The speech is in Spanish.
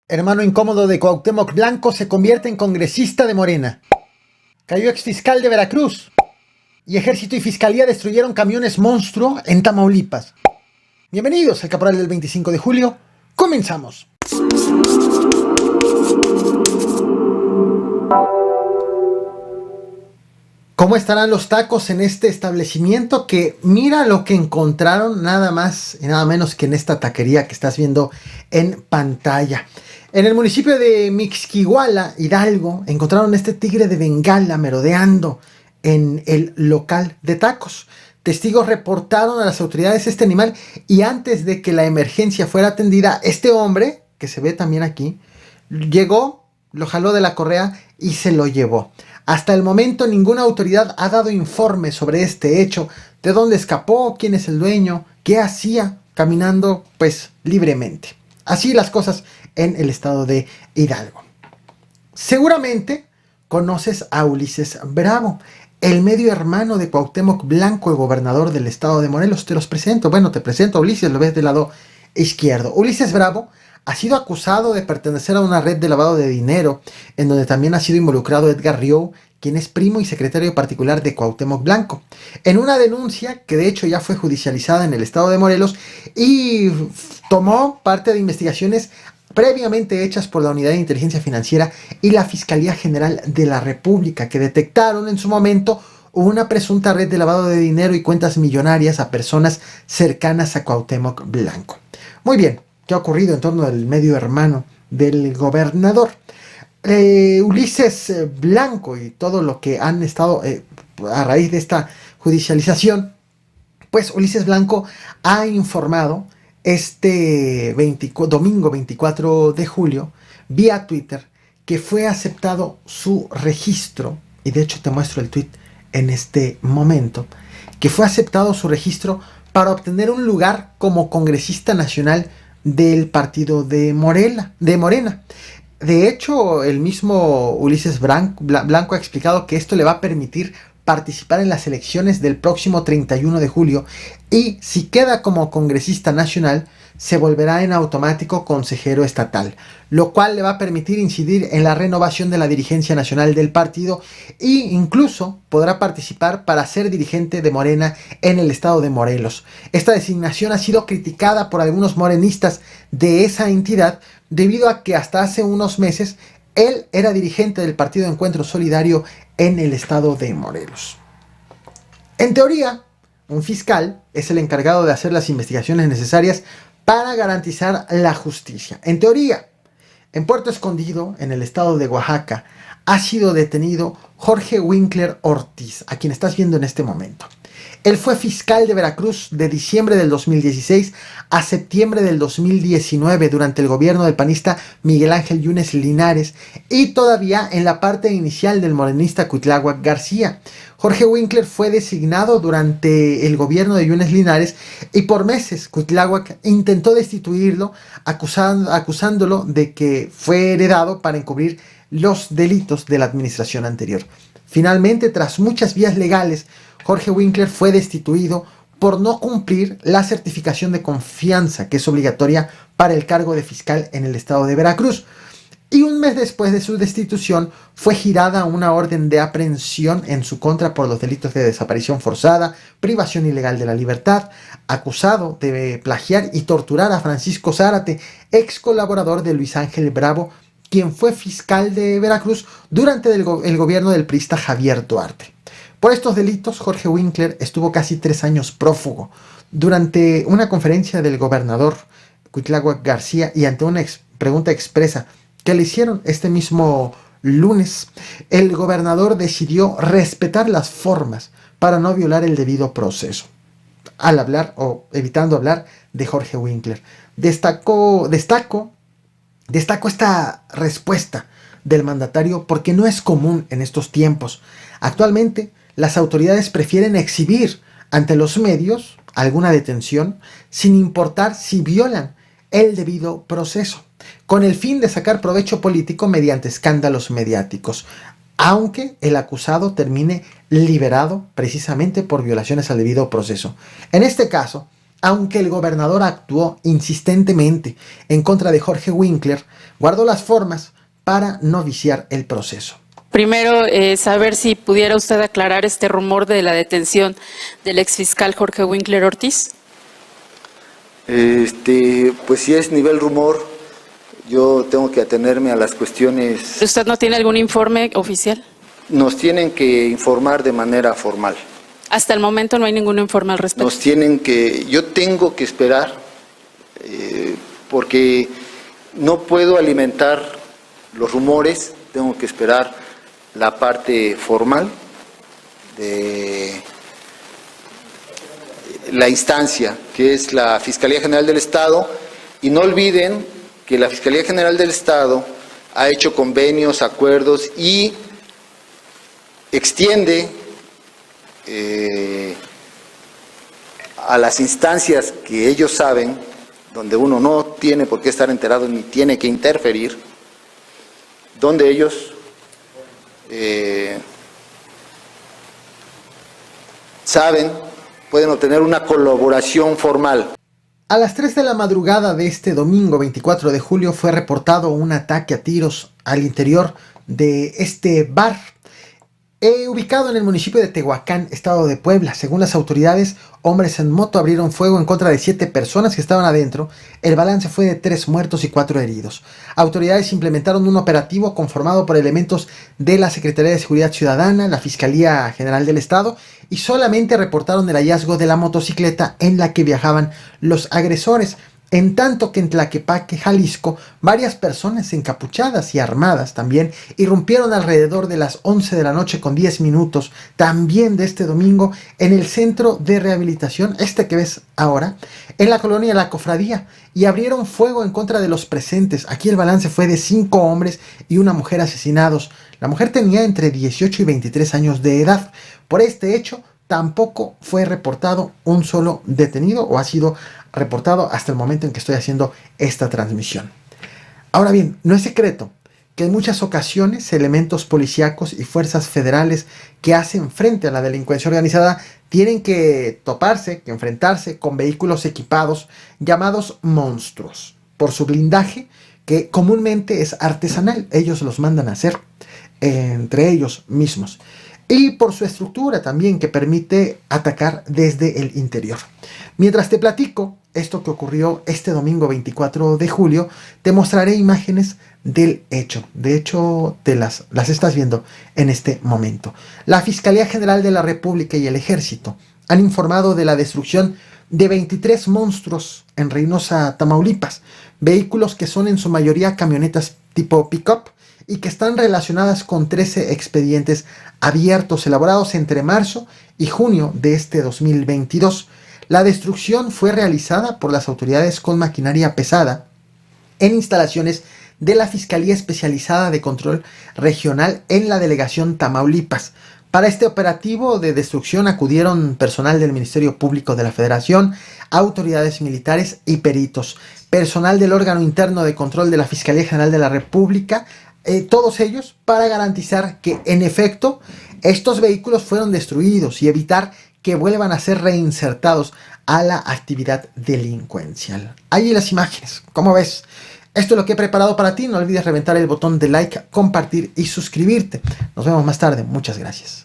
Hermano incómodo de Cuauhtémoc Blanco se convierte en congresista de Morena. Cayó exfiscal de Veracruz. Y ejército y fiscalía destruyeron camiones monstruo en Tamaulipas. Bienvenidos al Caporal del 25 de julio. Comenzamos. ¿Cómo estarán los tacos en este establecimiento? Que mira lo que encontraron nada más y nada menos que en esta taquería que estás viendo en pantalla. En el municipio de Mixquihuala, Hidalgo, encontraron este tigre de Bengala merodeando en el local de tacos. Testigos reportaron a las autoridades este animal y antes de que la emergencia fuera atendida, este hombre, que se ve también aquí, llegó, lo jaló de la correa y se lo llevó. Hasta el momento ninguna autoridad ha dado informe sobre este hecho, de dónde escapó, quién es el dueño, qué hacía caminando pues libremente. Así las cosas en el estado de Hidalgo. Seguramente conoces a Ulises Bravo, el medio hermano de Cuauhtémoc Blanco, el gobernador del estado de Morelos. Te los presento. Bueno, te presento a Ulises, lo ves del lado izquierdo. Ulises Bravo ha sido acusado de pertenecer a una red de lavado de dinero, en donde también ha sido involucrado Edgar Riou, quien es primo y secretario particular de Cuauhtémoc Blanco, en una denuncia que de hecho ya fue judicializada en el estado de Morelos y tomó parte de investigaciones previamente hechas por la Unidad de Inteligencia Financiera y la Fiscalía General de la República, que detectaron en su momento una presunta red de lavado de dinero y cuentas millonarias a personas cercanas a Cuauhtémoc Blanco. Muy bien, ¿qué ha ocurrido en torno al medio hermano del gobernador? Ulises Blanco y todo lo que han estado a raíz de esta judicialización, pues Ulises Blanco ha informado este domingo 24 de julio vía Twitter que fue aceptado su registro, y de hecho te muestro el tweet en este momento, que fue aceptado su registro para obtener un lugar como congresista nacional del partido de Morena. De hecho, el mismo Ulises Blanco ha explicado que esto le va a permitir participar en las elecciones del próximo 31 de julio y si queda como congresista nacional se volverá en automático consejero estatal, lo cual le va a permitir incidir en la renovación de la dirigencia nacional del partido e incluso podrá participar para ser dirigente de Morena en el estado de Morelos. Esta designación ha sido criticada por algunos morenistas de esa entidad debido a que hasta hace unos meses él era dirigente del Partido Encuentro Solidario en el estado de Morelos. En teoría, un fiscal es el encargado de hacer las investigaciones necesarias para garantizar la justicia. En teoría, en Puerto Escondido, en el estado de Oaxaca, ha sido detenido Jorge Winkler Ortiz, a quien estás viendo en este momento. Él fue fiscal de Veracruz de diciembre del 2016 a septiembre del 2019 durante el gobierno del panista Miguel Ángel Yunes Linares y todavía en la parte inicial del morenista Cuitláhuac García. Jorge Winkler fue designado durante el gobierno de Yunes Linares y por meses Cuitláhuac intentó destituirlo acusándolo de que fue heredado para encubrir los delitos de la administración anterior. Finalmente, tras muchas vías legales, Jorge Winkler fue destituido por no cumplir la certificación de confianza que es obligatoria para el cargo de fiscal en el estado de Veracruz. Y un mes después de su destitución fue girada una orden de aprehensión en su contra por los delitos de desaparición forzada, privación ilegal de la libertad, acusado de plagiar y torturar a Francisco Zárate, ex colaborador de Luis Ángel Bravo, quien fue fiscal de Veracruz durante el gobierno del priista Javier Duarte. Por estos delitos, Jorge Winkler estuvo casi 3 años prófugo. Durante una conferencia del gobernador Cuitláhuac García y ante una pregunta expresa que le hicieron este mismo lunes, el gobernador decidió respetar las formas para no violar el debido proceso, al hablar o evitando hablar de Jorge Winkler. Destaco esta respuesta del mandatario porque no es común en estos tiempos. Actualmente, las autoridades prefieren exhibir ante los medios alguna detención sin importar si violan el debido proceso, con el fin de sacar provecho político mediante escándalos mediáticos, aunque el acusado termine liberado precisamente por violaciones al debido proceso. En este caso, aunque el gobernador actuó insistentemente en contra de Jorge Winkler, guardó las formas para no viciar el proceso. Primero, saber si pudiera usted aclarar este rumor de la detención del exfiscal Jorge Winkler Ortiz. Pues si es nivel rumor, yo tengo que atenerme a las cuestiones. ¿Usted no tiene algún informe oficial? Nos tienen que informar de manera formal. Hasta el momento no hay ningún informe al respecto. Yo tengo que esperar, porque no puedo alimentar los rumores, tengo que esperar la parte formal de la instancia, que es la Fiscalía General del Estado, y no olviden que la Fiscalía General del Estado ha hecho convenios, acuerdos y extiende a las instancias que ellos saben, donde uno no tiene por qué estar enterado ni tiene que interferir, donde ellos saben, pueden obtener una colaboración formal. A las 3 de la madrugada de este domingo 24 de julio fue reportado un ataque a tiros al interior de este bar, ubicado en el municipio de Tehuacán, estado de Puebla. Según las autoridades, hombres en moto abrieron fuego en contra de 7 personas que estaban adentro. El balance fue de 3 muertos y 4 heridos. Autoridades implementaron un operativo conformado por elementos de la Secretaría de Seguridad Ciudadana, la Fiscalía General del Estado, y solamente reportaron el hallazgo de la motocicleta en la que viajaban los agresores. En tanto que en Tlaquepaque, Jalisco, varias personas encapuchadas y armadas también irrumpieron alrededor de las 11 de la noche con 10 minutos, también de este domingo, en el centro de rehabilitación, que ves ahora, en la colonia La Cofradía, y abrieron fuego en contra de los presentes. Aquí el balance fue de 5 hombres y una mujer asesinados. La mujer tenía entre 18 y 23 años de edad. Por este hecho, tampoco fue reportado un solo detenido, o ha sido reportado hasta el momento en que estoy haciendo esta transmisión. Ahora bien, no es secreto que en muchas ocasiones elementos policíacos y fuerzas federales que hacen frente a la delincuencia organizada tienen que toparse, que enfrentarse con vehículos equipados llamados monstruos, por su blindaje, que comúnmente es artesanal. Ellos los mandan a hacer entre ellos mismos, y por su estructura también, que permite atacar desde el interior. Mientras te platico esto que ocurrió este domingo 24 de julio, te mostraré imágenes del hecho. De hecho, las estás viendo en este momento. La Fiscalía General de la República y el Ejército han informado de la destrucción de 23 monstruos en Reynosa, Tamaulipas, vehículos que son en su mayoría camionetas tipo pick-up y que están relacionadas con 13 expedientes abiertos elaborados entre marzo y junio de este 2022. La destrucción fue realizada por las autoridades con maquinaria pesada en instalaciones de la Fiscalía Especializada de Control Regional en la delegación Tamaulipas. Para este operativo de destrucción acudieron personal del Ministerio Público de la Federación, autoridades militares y peritos, personal del órgano interno de control de la Fiscalía General de la República, todos ellos para garantizar que en efecto estos vehículos fueron destruidos y evitar que vuelvan a ser reinsertados a la actividad delincuencial. Ahí las imágenes, ¿cómo ves? Esto es lo que he preparado para ti. No olvides reventar el botón de like, compartir y suscribirte. Nos vemos más tarde. Muchas gracias.